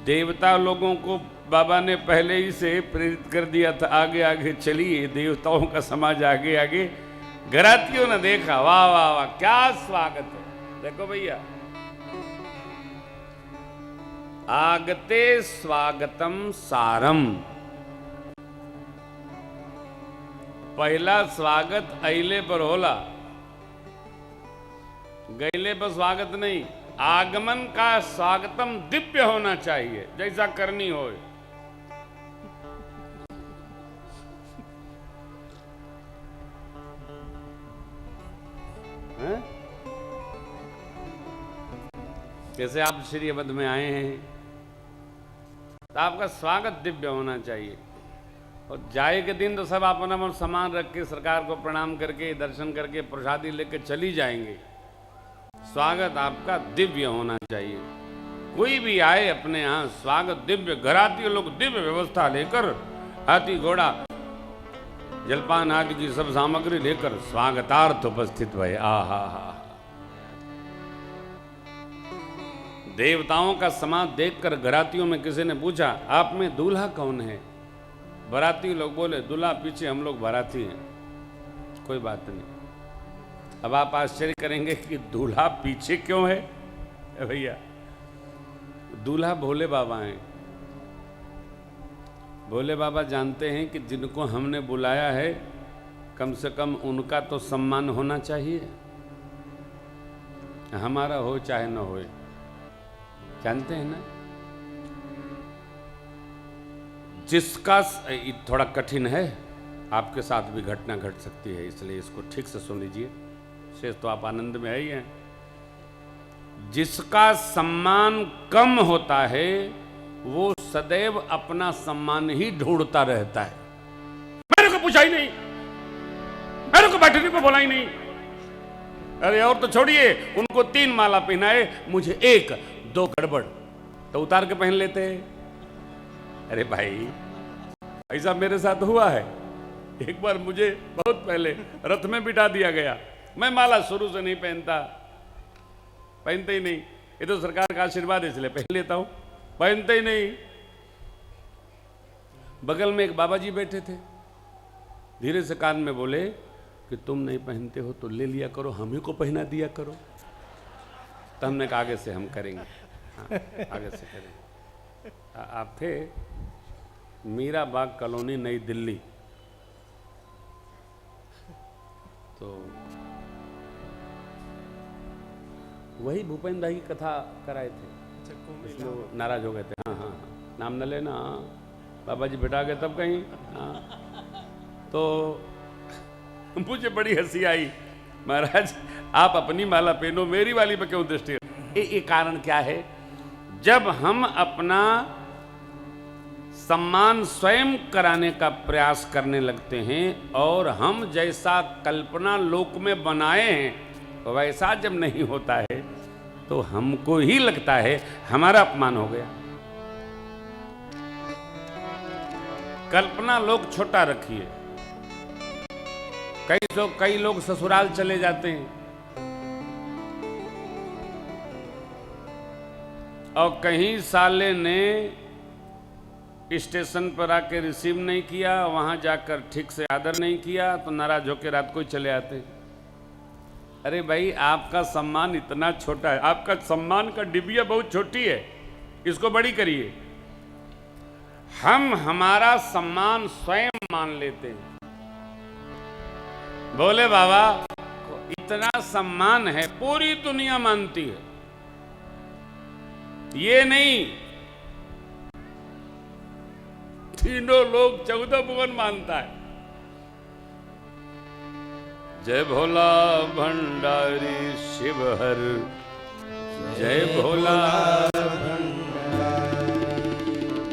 देवता लोगों को बाबा ने पहले ही से प्रेरित कर दिया था, आगे आगे चलिए, देवताओं का समाज आगे आगे। घरातियों ने देखा, वाह वाह वाह क्या स्वागत है। देखो भैया, आगते स्वागतम सारम। पहला स्वागत अइले पर होला, गैले पर स्वागत नहीं। आगमन का स्वागतम दिव्य होना चाहिए, जैसा करनी हो। जैसे आप श्री अवध में आए हैं तो आपका स्वागत दिव्य होना चाहिए। और जाए के दिन तो सब अपना अपना सामान रख के सरकार को प्रणाम करके दर्शन करके प्रसादी लेके चली जाएंगे। स्वागत आपका दिव्य होना चाहिए। कोई भी आए अपने यहाँ स्वागत दिव्य। घराती लोग दिव्य व्यवस्था लेकर, हाथी घोड़ा जलपान आदि की सब सामग्री लेकर स्वागतार्थ उपस्थित हुए। आहा हा। देवताओं का समाज देखकर घरातियों में किसी ने पूछा, आप में दूल्हा कौन है? बाराती लोग बोले, दूल्हा पीछे, हम लोग बाराती हैं। कोई बात नहीं। अब आप आश्चर्य करेंगे कि दूल्हा पीछे क्यों है? भैया, दूल्हा भोले बाबा हैं। भोले बाबा जानते हैं कि जिनको हमने बुलाया है कम से कम उनका तो सम्मान होना चाहिए, हमारा हो चाहे न हो। जानते हैं ना, जिसका थोड़ा कठिन है, आपके साथ भी घटना घट सकती है, इसलिए इसको ठीक से सुन लीजिए। शेष तो आप आनंद में ही हैं। जिसका सम्मान कम होता है वो सदैव अपना सम्मान ही ढूंढता रहता है। मेरे को पूछा ही नहीं, मेरे को बैठने को बोला ही नहीं। अरे और तो छोड़िए, उनको 3 माला पहनाए, मुझे 1 2 गड़बड़, तो उतार के पहन लेते हैं। अरे भाई, ऐसा मेरे साथ हुआ है। एक बार मुझे बहुत पहले रथ में बिठा दिया गया। मैं माला शुरू से नहीं पहनता, पहनते ही नहीं। ये तो सरकार का आशीर्वाद है इसलिए पहन लेता हूं, पहनते ही नहीं। बगल में एक बाबा जी बैठे थे, धीरे से कान में बोले कि तुम नहीं पहनते हो तो ले लिया करो, हम ही को पहना दिया करो। तो हमने कहा आगे से हम करेंगे। हाँ, आगे से करेंगे। आप थे मीरा बाग कॉलोनी, नई दिल्ली। तो वही भूपेंद्र भाई की कथा कराए थे, इसलिए वो नाराज हो गए थे। हाँ हाँ, नाम न लेना। बाबा जी बिठा गए तब कहीं। हाँ, तो मुझे बड़ी हंसी आई। महाराज, आप अपनी माला पहनो, मेरी वाली पे क्यों दृष्टि? ये कारण क्या है? जब हम अपना सम्मान स्वयं कराने का प्रयास करने लगते हैं और हम जैसा कल्पना लोक में बनाए हैं वैसा जब नहीं होता है तो हमको ही लगता है हमारा अपमान हो गया। कल्पना लोग छोटा रखिए। कई लोग ससुराल चले जाते हैं और कहीं साले ने स्टेशन पर आके रिसीव नहीं किया, वहां जाकर ठीक से आदर नहीं किया, तो नाराज होकर रात को ही चले आते हैं। अरे भाई, आपका सम्मान इतना छोटा है, आपका सम्मान का डिबिया बहुत छोटी है, इसको बड़ी करिए। हम हमारा सम्मान स्वयं मान लेते हैं। बोले बाबा को इतना सम्मान है, पूरी दुनिया मानती है, ये नहीं तीनों लोग 14 भुवन मानता है। जय भोला भंडारी शिव हर, जय भोला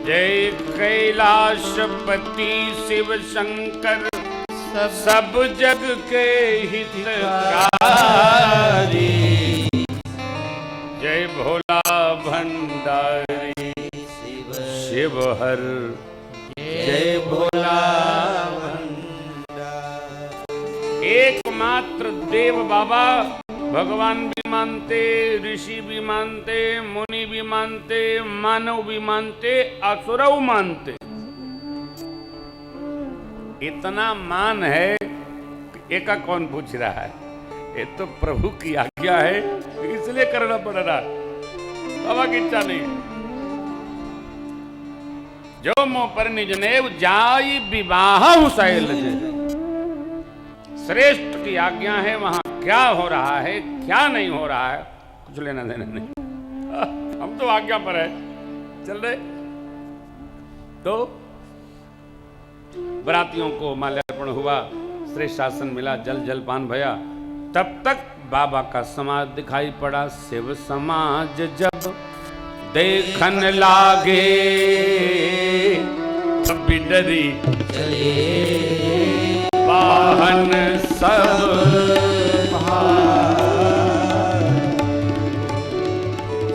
जय कैलाशपति शिव शंकर, सब जग के हितकारी। जय भोला भंडारी शिव हर, जय भोला भंडारी। एकमात्र देव बाबा भगवान भी मानते, ऋषि भी मानते, मुनि भी मानते, मानव भी मानते, असुरव मानते। इतना मान है, एका कौन पूछ रहा है? ये तो प्रभु की आज्ञा है, इसलिए करना पड़ रहा है, बाबा की इच्छा नहीं। जो मोह पर निज नेव जाई विवाह शैल। श्रेष्ठ की आज्ञा है, वहां क्या हो रहा है क्या नहीं हो रहा है कुछ लेना देना नहीं। हम तो आज्ञा पर है, चल रहे। तो बरातियों को माल्यार्पण हुआ, श्रेष्ठ शासन मिला, जल जलपान भया। तब तक बाबा का समाज दिखाई पड़ा। शिव समाज जब देखन लागे, तब भी डरी चले वाहन सब।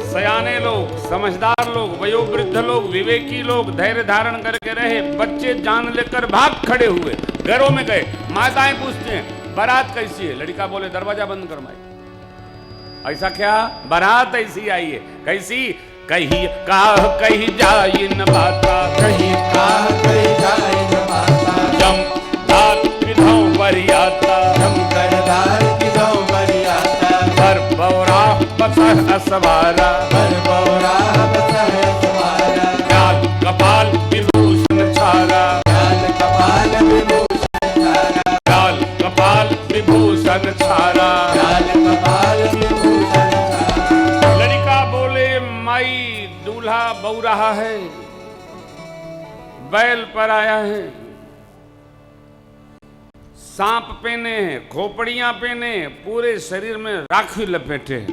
सयाने लोग, समझदार लोग, वयोवृद्ध लोग, विवेकी लोग धैर्य धारण करके रहे। बच्चे जान लेकर भाग खड़े हुए, घरों में गए। माताएं पूछते हैं बारात कैसी है? लड़का बोले दरवाजा बंद कर माई। ऐसा क्या? बारात ऐसी आई है। कैसी? कहीं काह कहीं जाई न बाता, कहीं काह कहीं जाई न बाता। जम दात किधों बरियाता, जम करदार किधों बरियाता। पर बौरा बसह असवारा, पर बौरा बसह असवारा। लाल कपाल विभूषण छारा, लाल कपाल विभूषण छारा। लाल कपाल विभूषण छारा। लाल कपाल विभूषण छारा। लड़का बोले माई दूल्हा बऊ रहा है, बैल पर आया है, सांप पहने हैं, खोपड़ियां पहने, पूरे शरीर में राखी लपेटे हैं।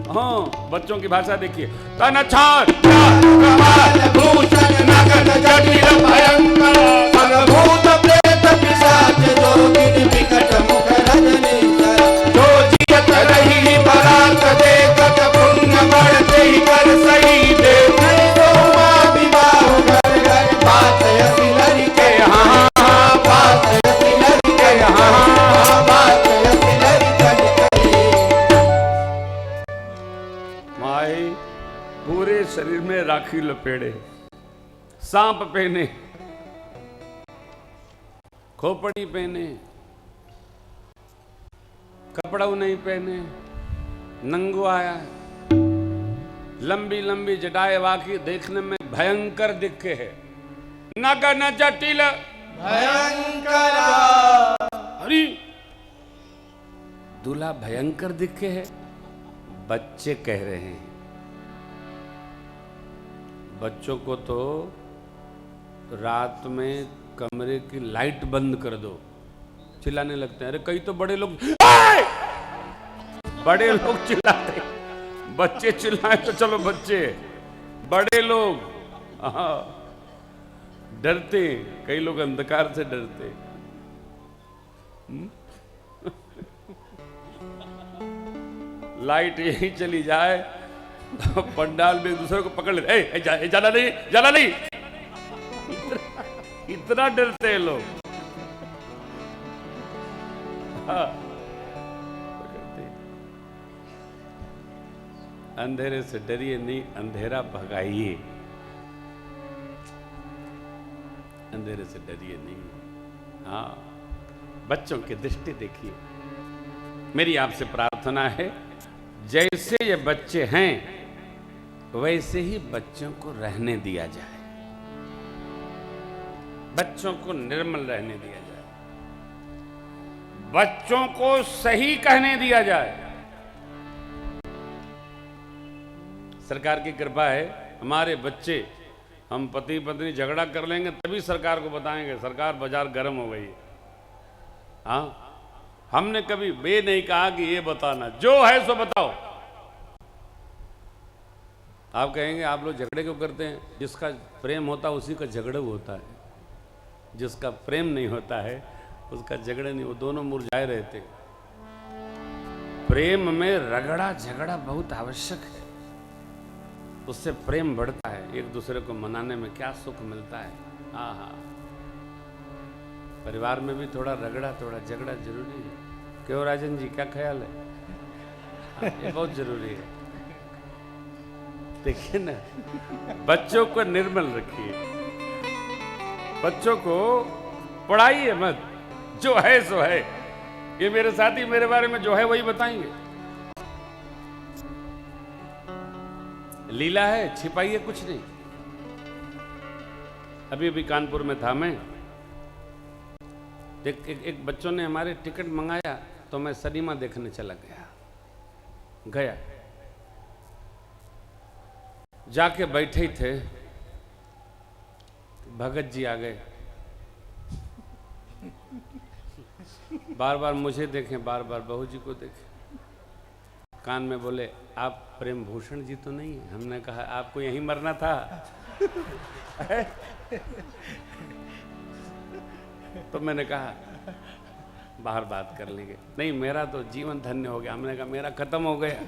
हाँ, बच्चों की भाषा देखिए। तन छार कपाल भूषण नगन जटिल भयंकर, सर्वभूत प्रेत पिशाच जोगिन विकट मुख रजनीशर। जो जियत रही बारात देखत, पुण्य बढ़ते ही कर सही देव। सोमा विवाह घर घर, बात असी लड़के हाँ बात असी लड़के हाँ बात असी लड़के। माई पूरे शरीर में राखी लपेड़े, सांप पहने, खोपड़ी पहने, कपड़ा नहीं पहने, नंगो आया, लंबी लंबी जटाएं वाकी, देखने में भयंकर दिखे है। नगन जटिल भयंकर। अरे दूल्हा भयंकर दिखे है। बच्चे कह रहे हैं। बच्चों को तो रात में कमरे की लाइट बंद कर दो, चिल्लाने लगते हैं। अरे कई तो बड़े लोग चिल्लाते, बच्चे चिल्लाए तो चलो बच्चे, बड़े लोग डरते, कई लोग अंधकार से डरते। लाइट यही चली जाए तो पंडाल में एक दूसरे को पकड़ ले, जाना नहीं, जाना नहीं। इतना डरते हैं लोग। हाँ, अंधेरे से डरिए नहीं, अंधेरा भगाइए। अंधेरे से डरिए नहीं। हाँ, बच्चों की दृष्टि देखिए। मेरी आपसे प्रार्थना है, जैसे ये बच्चे हैं वैसे ही बच्चों को रहने दिया जाए, बच्चों को निर्मल रहने दिया जाए, बच्चों को सही कहने दिया जाए। सरकार की कृपा है, हमारे बच्चे, हम पति पत्नी झगड़ा कर लेंगे तभी सरकार को बताएंगे सरकार बाजार गर्म हो गई। हाँ, हमने कभी बे नहीं कहा कि ये बताना, जो है सो बताओ। आप कहेंगे आप लोग झगड़े क्यों करते हैं? जिसका प्रेम होता है उसी का झगड़ा होता है, जिसका प्रेम नहीं होता है उसका झगड़ा नहीं। वो दोनों मुरझाए रहते। प्रेम में रगड़ा झगड़ा बहुत आवश्यक है, उससे प्रेम बढ़ता है। एक दूसरे को मनाने में क्या सुख मिलता है। हाँ हाँ, परिवार में भी थोड़ा रगड़ा थोड़ा झगड़ा जरूरी है। क्यों राजन जी, क्या ख्याल है? हाँ, ये बहुत जरूरी है। देखिए ना, बच्चों को निर्मल रखिए, बच्चों को पढ़ाइए मत, जो है सो है। ये मेरे साथी मेरे बारे में जो है वही बताएंगे। लीला है, छिपाइए कुछ नहीं। अभी अभी कानपुर में था मैं, एक बच्चों ने हमारे टिकट मंगाया तो मैं सिनेमा देखने चला गया। जाके बैठे ही थे, भगत जी आ गए, बार बार मुझे देखें, बार बार बहू जी को देखें, कान में बोले आप प्रेम भूषण जी तो नहीं है? हमने कहा आपको यहीं मरना था। तो मैंने कहा बाहर बात कर लेंगे। नहीं, मेरा तो जीवन धन्य हो गया। हमने कहा मेरा खत्म हो गया।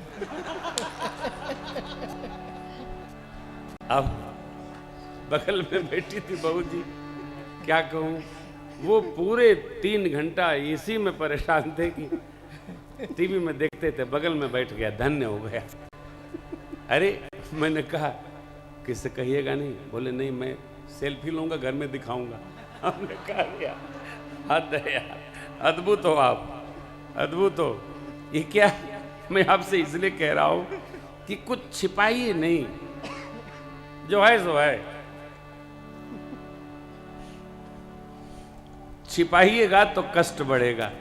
अब बगल में बैठी थी बहू जी, क्या कहूं, वो पूरे 3 घंटा इसी में परेशान थे कि टीवी में देखते थे, बगल में बैठ गया, धन्य हो गया। अरे मैंने कहा किससे कहिएगा नहीं? बोले नहीं, मैं सेल्फी लूंगा, घर में दिखाऊंगा। हमने कहा यार हद है यार, अद्भुत हो आप, अद्भुत हो। ये क्या, मैं आपसे इसलिए कह रहा हूं कि कुछ छिपाइए नहीं, जो है सो है। छिपाइएगा तो कष्ट बढ़ेगा।